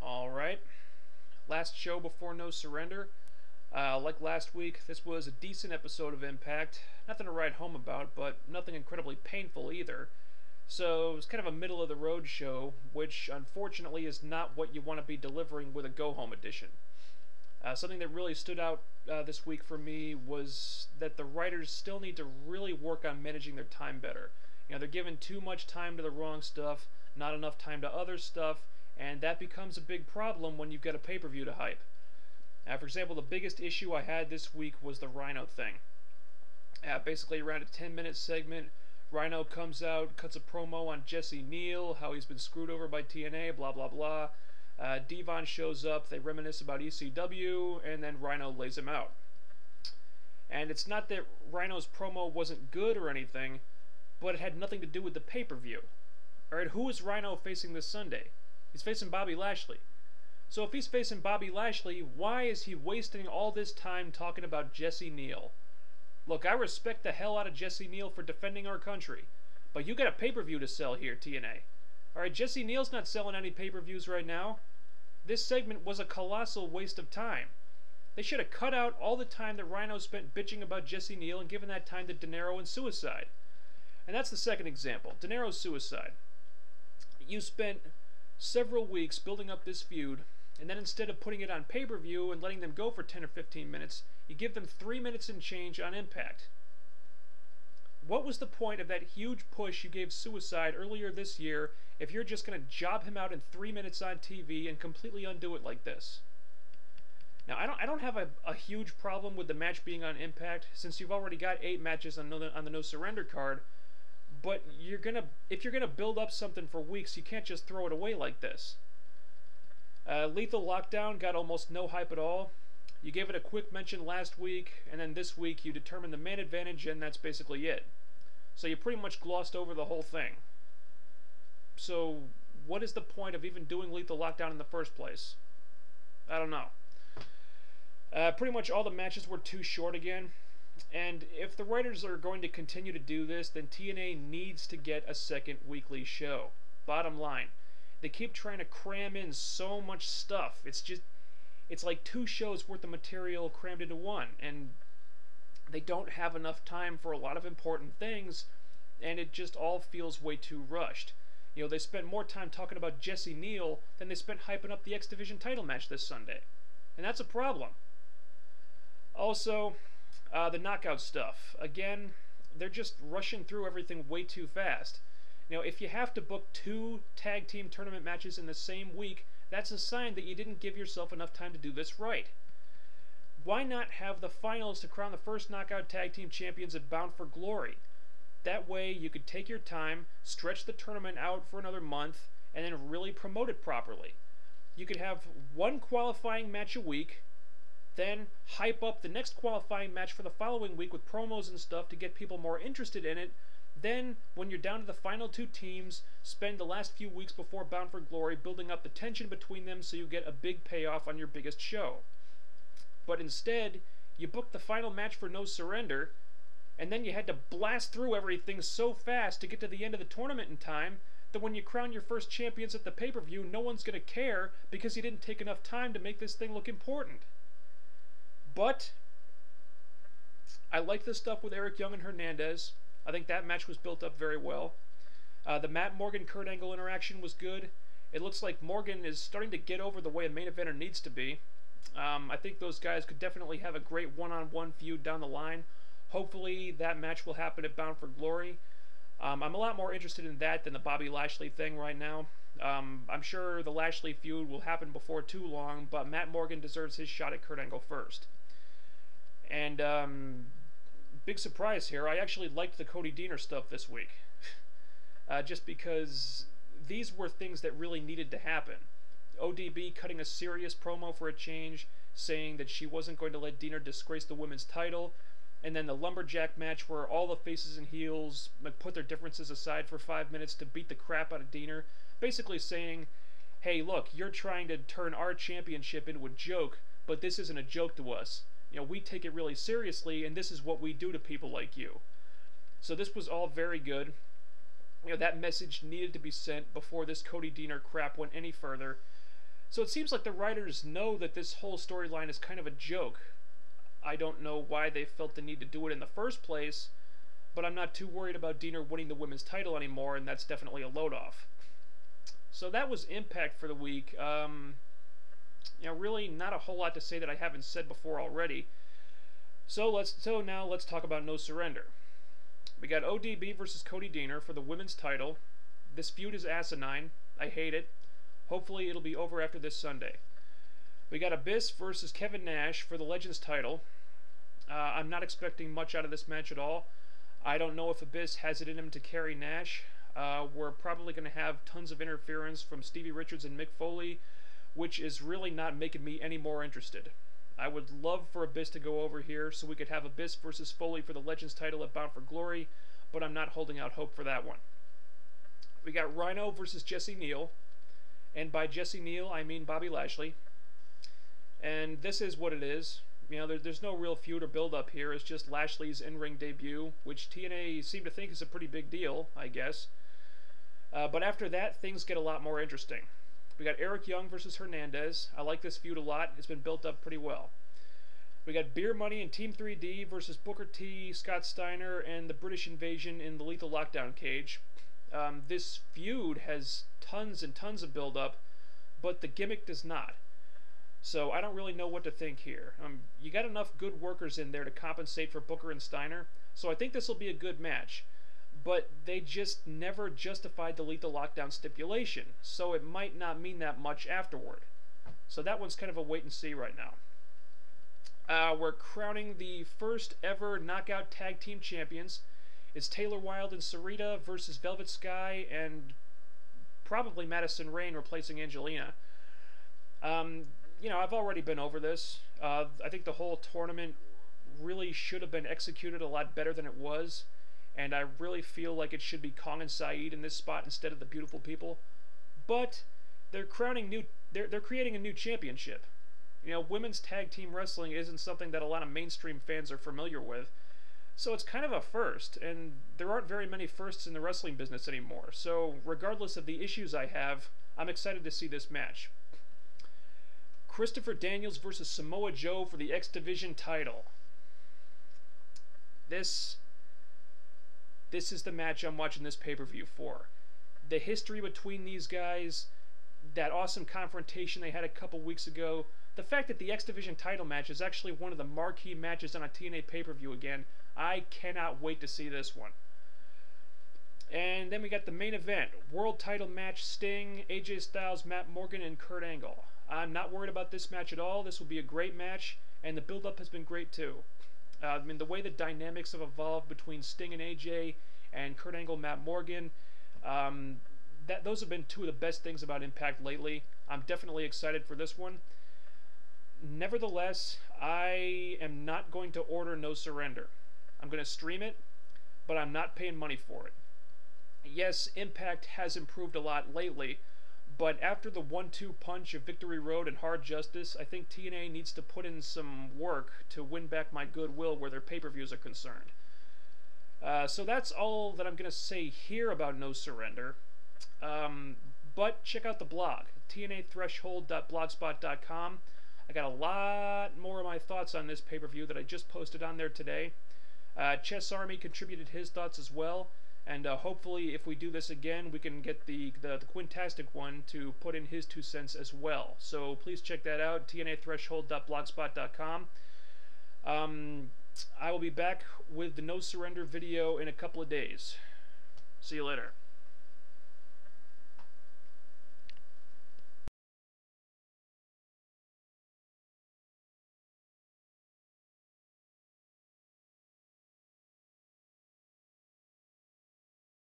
Alright, last show before No Surrender. Like last week, this was a decent episode of Impact. Nothing to write home about, but nothing incredibly painful either. So it was kind of a middle of the road show, which unfortunately is not what you want to be delivering with a go home edition. Something that really stood out this week for me was that the writers still need to really work on managing their time better. You know, they're giving too much time to the wrong stuff, not enough time to other stuff, and that becomes a big problem when you've got a pay-per-view to hype. For example, the biggest issue I had this week was the Rhino thing. Basically, around a 10-minute segment, Rhino comes out, cuts a promo on Jesse Neal, how he's been screwed over by TNA, blah blah blah. Devon shows up, they reminisce about ECW, and then Rhino lays him out. And it's not that Rhino's promo wasn't good or anything, but it had nothing to do with the pay-per-view. Alright, who is Rhino facing this Sunday? He's facing Bobby Lashley. So if he's facing Bobby Lashley, why is he wasting all this time talking about Jesse Neal? Look, I respect the hell out of Jesse Neal for defending our country, but you got a pay-per-view to sell here, TNA. Alright, Jesse Neal's not selling any pay-per-views right now. This segment was a colossal waste of time. They should have cut out all the time that Rhino spent bitching about Jesse Neal and given that time to De Niro and Suicide. And that's the second example, De Niro's Suicide. You spent several weeks building up this feud, and then instead of putting it on pay-per-view and letting them go for 10 or 15 minutes, you give them 3 minutes and change on Impact. What was the point of that huge push you gave Suicide earlier this year if you're just going to job him out in 3 minutes on TV and completely undo it like this? Now, I don't have a huge problem with the match being on Impact, since you've already got 8 matches on the No Surrender card, but if you're gonna build up something for weeks, you can't just throw it away like this. Lethal Lockdown got almost no hype at all. You gave it a quick mention last week, and then this week you determined the man advantage, and that's basically it. So you pretty much glossed over the whole thing. So what is the point of even doing Lethal Lockdown in the first place? I don't know. Pretty much all the matches were too short again. And if the writers are going to continue to do this, then TNA needs to get a second weekly show. Bottom line. They keep trying to cram in so much stuff. It's like 2 shows worth of material crammed into one. And they don't have enough time for a lot of important things, and it just all feels way too rushed. You know, they spent more time talking about Jesse Neal than they spent hyping up the X Division title match this Sunday. And that's a problem. Also, the knockout stuff. Again, they're just rushing through everything way too fast. You know, if you have to book 2 tag team tournament matches in the same week, that's a sign that you didn't give yourself enough time to do this right. Why not have the finals to crown the first knockout tag team champions at Bound for Glory? That way you could take your time, stretch the tournament out for another month, and then really promote it properly. You could have 1 qualifying match a week, then hype up the next qualifying match for the following week with promos and stuff to get people more interested in it. Then, when you're down to the final 2 teams, spend the last few weeks before Bound for Glory building up the tension between them so you get a big payoff on your biggest show. But instead, you booked the final match for No Surrender, and then you had to blast through everything so fast to get to the end of the tournament in time that when you crown your first champions at the pay-per-view, no one's going to care because you didn't take enough time to make this thing look important. But I like this stuff with Eric Young and Hernandez. I think that match was built up very well. The Matt Morgan-Kurt Angle interaction was good. It looks like Morgan is starting to get over the way a main eventer needs to be. I think those guys could definitely have a great one-on-one feud down the line. Hopefully that match will happen at Bound for Glory. I'm a lot more interested in that than the Bobby Lashley thing right now. I'm sure the Lashley feud will happen before too long, but Matt Morgan deserves his shot at Kurt Angle first. And, big surprise here, I actually liked the Cody Deaner stuff this week. Just because these were things that really needed to happen. ODB cutting a serious promo for a change, saying that she wasn't going to let Deaner disgrace the women's title, and then the lumberjack match where all the faces and heels put their differences aside for 5 minutes to beat the crap out of Deaner, basically saying, hey, look, you're trying to turn our championship into a joke, but this isn't a joke to us. You know, we take it really seriously, and this is what we do to people like you. So this was all very good. You know, that message needed to be sent before this Cody Deaner crap went any further. So it seems like the writers know that this whole storyline is kind of a joke. I don't know why they felt the need to do it in the first place, but I'm not too worried about Diener winning the women's title anymore, and that's definitely a load-off. So that was Impact for the week. Really not a whole lot to say that I haven't said before already. So now let's talk about No Surrender. We got ODB versus Cody Diener for the women's title. This feud is asinine. I hate it. Hopefully it'll be over after this Sunday. We got Abyss versus Kevin Nash for the Legends title. I'm not expecting much out of this match at all. I don't know if Abyss has it in him to carry Nash. We're probably going to have tons of interference from Stevie Richards and Mick Foley, which is really not making me any more interested. I would love for Abyss to go over here so we could have Abyss versus Foley for the Legends title at Bound for Glory, but I'm not holding out hope for that one. We got Rhino versus Jesse Neal, and by Jesse Neal I mean Bobby Lashley. And this is what it is. There's no real feud or build-up here. It's just Lashley's in-ring debut, which TNA seem to think is a pretty big deal, I guess. But after that, things get a lot more interesting. We got Eric Young versus Hernandez. I like this feud a lot. It's been built up pretty well. We got Beer Money and Team 3D versus Booker T, Scott Steiner, and the British Invasion in the Lethal Lockdown cage. This feud has tons and tons of build-up, but the gimmick does not. So I don't really know what to think here. You got enough good workers in there to compensate for Booker and Steiner, so I think this will be a good match. But they just never justified the Lethal Lockdown stipulation, so it might not mean that much afterward. So that one's kind of a wait and see right now. We're crowning the first ever Knockout Tag Team Champions. It's Taylor Wilde and Sarita versus Velvet Sky and probably Madison Rayne replacing Angelina. I've already been over this. I think the whole tournament really should have been executed a lot better than it was. And I really feel like it should be Kong and Saeed in this spot instead of the Beautiful People. But they're creating a new championship. Women's tag team wrestling isn't something that a lot of mainstream fans are familiar with. So it's kind of a first, and there aren't very many firsts in the wrestling business anymore. So regardless of the issues I have, I'm excited to see this match. Christopher Daniels versus Samoa Joe for the X Division title. This is the match I'm watching this pay-per-view for. The history between these guys, that awesome confrontation they had a couple weeks ago, the fact that the X Division title match is actually one of the marquee matches on a TNA pay-per-view again, I cannot wait to see this one. And then we got the main event, world title match, Sting, AJ Styles, Matt Morgan, and Kurt Angle. I'm not worried about this match at all. This will be a great match, and the build-up has been great too. The way the dynamics have evolved between Sting and AJ and Kurt Angle, Matt Morgan, those have been two of the best things about Impact lately. I'm definitely excited for this one. Nevertheless, I am not going to order No Surrender. I'm going to stream it, but I'm not paying money for it. Yes, Impact has improved a lot lately, but after the 1-2 punch of Victory Road and Hard Justice, I think TNA needs to put in some work to win back my goodwill where their pay-per-views are concerned. So that's all that I'm going to say here about No Surrender. But check out the blog, tnathreshold.blogspot.com. I got a lot more of my thoughts on this pay-per-view that I just posted on there today. Chess Army contributed his thoughts as well. And hopefully, if we do this again, we can get the Quintastic one to put in his 2 cents as well. So please check that out, tnathreshold.blogspot.com. I will be back with the No Surrender video in a couple of days. See you later.